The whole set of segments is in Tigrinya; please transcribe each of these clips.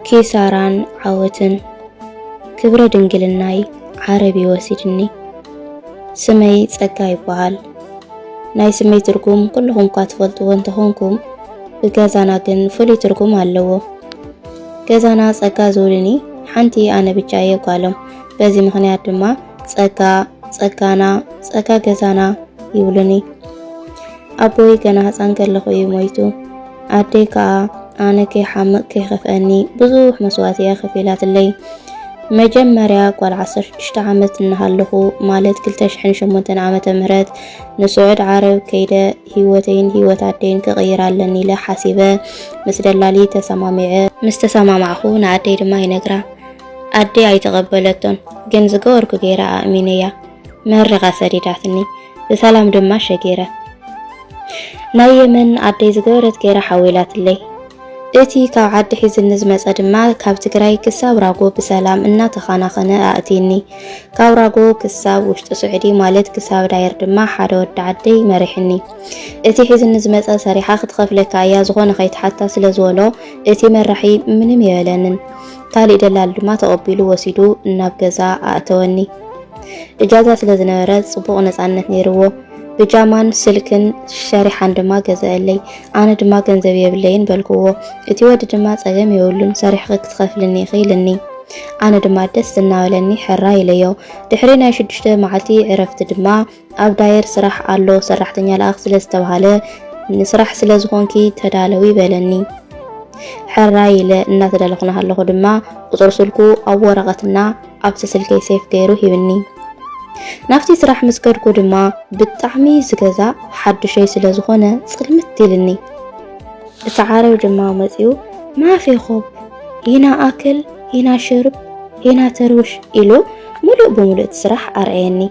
ኪሳራን ዓወትን ክብረ ድንግልናይ ዓረብ ይወሲድኒ ስመይ ጸጋ ይበሃል ናይ ስመይ ትርጉም ኩልኩም ትፈልጥዎ እንተኾንኩም ብገዛና ግን ፍሉይ ትርጉም ኣለዎ ገዛና ጸጋ ዝውልኒ ሓንቲ ኣነ ብቻ የጓሎም በዚ ምኽንያት ድማ ጸጋና ጸጋ ገዛና ይውልኒ ኣቦይ ገና ህፃን ከለኹ እዩ ሞይቱ ኣደይ ከዓ ኣነ ከይሓምቕ ከይኸፍአኒ ብዙሕ መስዋዕትያ ከፊላትለይ መጀመርያ ጓል 16 ዓመት እናሃለኹ ማለት 2008 ዓመተ ምህረት ንስዑድ ዓረብ ከይደ ህይወተይን ህይወት ኣደይን ክቕይራለኒ ኢለ ሓሲበ ምስ ደላሊ ተሰማሚዐ ምስ ተሰማማዕኹ ንኣደይ ድማ ይነግራ ኣደይ ኣይተቐበለቶን ግን ዝገበርኩ ገይራ ኣእሚነያ መሪቓ ሰዲዳትኒ ብሰላም ድማ ሸጊረ ናይ የመን ኣደይ ዝገበረት ገይራ ሓዊላትለይ እቲ ካብ ዓዲ ሒዝኒ ዝመፀ ድማ ካብ ትግራይ ክሳብ ራጎ ብሰላም እናተኻናኸነ ኣእቲኒ ካብ ራጎ ክሳብ ውሽጢ ስዑዲ ማለት ክሳብ ዳይር ድማ ሓደ ወዲ ዓደይ መሪሕኒ እቲ ሒዝኒ ዝመፀ ሰሪሓ ክትኸፍለካ እያ ዝኾነ ከይትሓታ ስለ ዝበሎ እቲ መራሒ ምንም የበለንን ካሊእ ደላል ድማ ተቐቢሉ ወሲዱ ናብ ገዛ ኣእተወኒ እጃዛ ስለ ዝነበረ ጽቡቕ ነፃነት ነይርዎ ብጃማን ስልክን ሸሪሓን ድማ ገዛለይ ኣነ ድማ ገንዘብ የብለይን በልክዎ እቲ ወዲ ድማ ጸገም የውሉን ሰሪሕ ክትኸፍልኒ ኺልኒ ኣነ ድማ ደስ እናበለኒ ሕራ ኢለዮ ድሕሪ ናይ 6 መዓልቲ ዕረፍቲ ድማ ኣብ ዳየር ስራሕ ኣሎ ሰራሕተኛ ለኣኽ ስለ ዝተባሃለ ንስራሕ ስለ ዝኾንኪ ተዳለዊ በለኒ ሕራ ኢለ እናተዳለኹና ኣለኹ ድማ ቁጥር ስልኩ ኣብ ወረቐትና ኣብቲ ስልከይ ሴፍ ገይሩ ሂብኒ ናፍቲ ስራሕ ምስከድኩ ድማ ብጣዕሚ ዝገዛ ሓድሸይ ስለ ዝኾነ ጽልምት ኢልኒ እቲ ዓረብ ድማ መጺኡ ማፊኹብ ኢና ኣክል ኢና ሽርብ ኢና ተርውሽ ኢሉ ሙሉእ ብሙሉእ ስራሕ ኣርአየኒ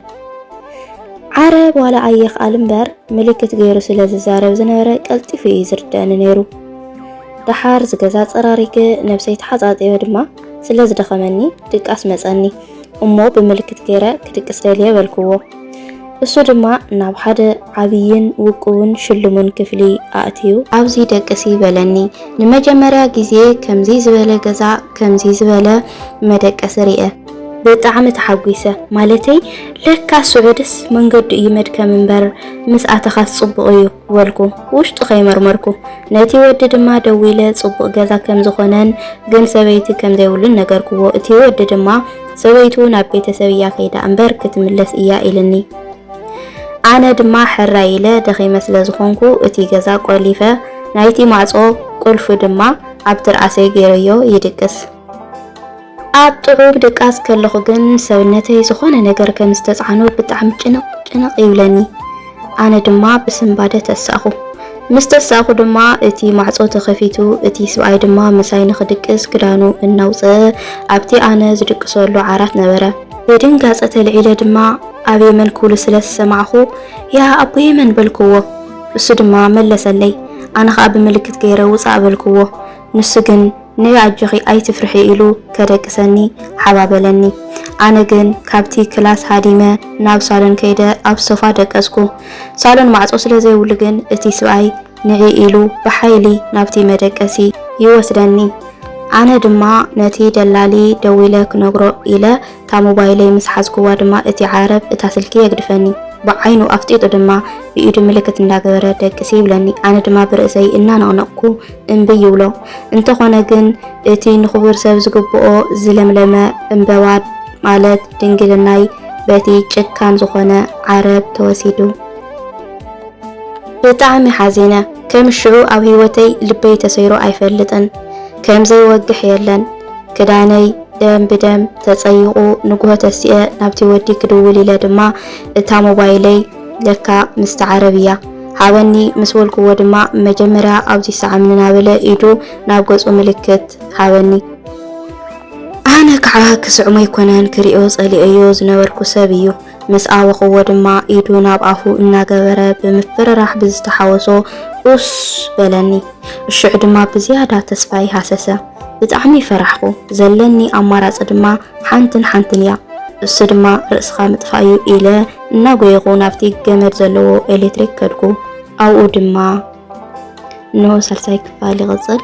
ዓረብ ዋላ ኣይኽኣል እምበር ምልክት ገይሩ ስለ ዝዛረብ ዝነበረ ቀልጢፉ እዩ ዝርድአኒ ነይሩ ድሓር ዝገዛ ፀራሪገ ነብሰይ ተሓፃፀበ ድማ ስለ ዝደኸመኒ ድቃስ መፀኒ እሞ ብምልክት ገይረ ክድቅስ ደልየ በልክዎ እሱ ድማ ናብ ሓደ ዓብይን ውቁብን ሽልሙን ክፍሊ ኣእትዩ ኣብዚ ደቅሲ በለኒ ንመጀመርያ ግዜ ከምዚ ዝበለ ገዛ ከምዚ ዝበለ መደቀሲ ርአ ብጣዕሚ ተሓጒሰ ማለተይ ለካ ስዑድስ መንገዱ እዩ መድከም እምበር ምስ ኣተኻ ጽቡቕ እዩ ወልኩ ውሽጡ ከይመርመርኩ ነቲ ወዲ ድማ ደው ኢለ ጽቡቕ ገዛ ከም ዝኾነን ግን ሰበይቲ ከም ዘይብሉን ነገርኩዎ እቲ ወዲ ድማ ሰበይቱ ናብ ቤተሰብ እያ ከይዳ እምበር ክትምለስ እያ ኢልኒ ኣነ ድማ ሕራ ኢለ ደኺመ ስለ ዝኾንኩ እቲ ገዛ ቆሊፈ ናይቲ ማዕጾ ቁልፉ ድማ ኣብ ትርኣሰይ ገይረዮ ይድቅስ ኣብ ጥዑብ ድቃስ ከለኹ ግን ሰውነተይ ዝኾነ ነገር ከም ዝተጻዕኖ ብጣዕሚ ጭንቕ ይብለኒ ኣነ ድማ ብስምባደ ተሳኹ ምስ ተሳኹ ድማ እቲ ማዕጾ ተኸፊቱ እቲ ሰብኣይ ድማ መሳይ ንኽድቅስ ክዳኑ እናውፅአ ኣብቲ ኣነ ዝድቅሰሉ ዓራት ነበረ ብድንጋጸ ተልዒለ ድማ ኣብ የመን ክብሉ ስለ ዝሰማዕኹ ያ ኣቦ የመን በልክዎ እሱ ድማ መለሰለይ ኣነ ከዓ ብምልክት ገይረ ውፃእ በልክዎ ንሱ ግን ንያጅኺ ኣይትፍርሒ ኢሉ ከደቅሰኒ ሓባበለኒ ኣነ ግን ካብቲ ክላስ ሃዲመ ናብ ሳሎን ከይደ ኣብ ሶፋ ደቀስኩ ሳሎን ማዕጾ ስለ ዘይብሉ ግን እቲ ሰብኣይ ንዒ ኢሉ ብሓይሊ ናብቲ መደቀሲ ይወስደኒ ኣነ ድማ ነቲ ደላሊ ደው ኢለ ክነግሮ ኢለ ታ ሞባይለይ ምስ ሓዝኩዋ ድማ እቲ ዓረብ እታ ስልኪ የግድፈኒ بعينو أفتيتو دما بإيدو ملكة الناقورة دكسي بلاني أنا دما برأسي إنا نغنقو انبيولو انتو خوناقن اتي نخبر سابزقو بقو زلملما انبواد مالت دنجلناي باتي جكان زخونا عرب توسيدو بطعمي حزينة كم الشعو أو هيوتي لبي تسيرو أيفلتن كم زي وقح يلن كداني دم بدم تسيقو نقوه تسيئة نابتي ودي كدولي لدما اتا موبايلي لكا مستعربية حاولني مسؤولكو ودما مجمرة أو دي ساعة من نابلة إيدو نابقوز وملكت حاولني أنا كعاك سعمي كونان كريوز ألي أيوز نوركو سابيو مسآوخو ودما إيدو نابعفو إنا قبرة بمفر راح بزتحاوسو أس بلاني الشعو دما بزيادة تسفاي حاسسة بتعمي فرحكو زلني أمارات دما حانتن يا السدما رأسخا متفايو إلى ناقو يغو نافتي جمر زلو إلكتريك كدكو أو دما نو سلساي كفالي غزل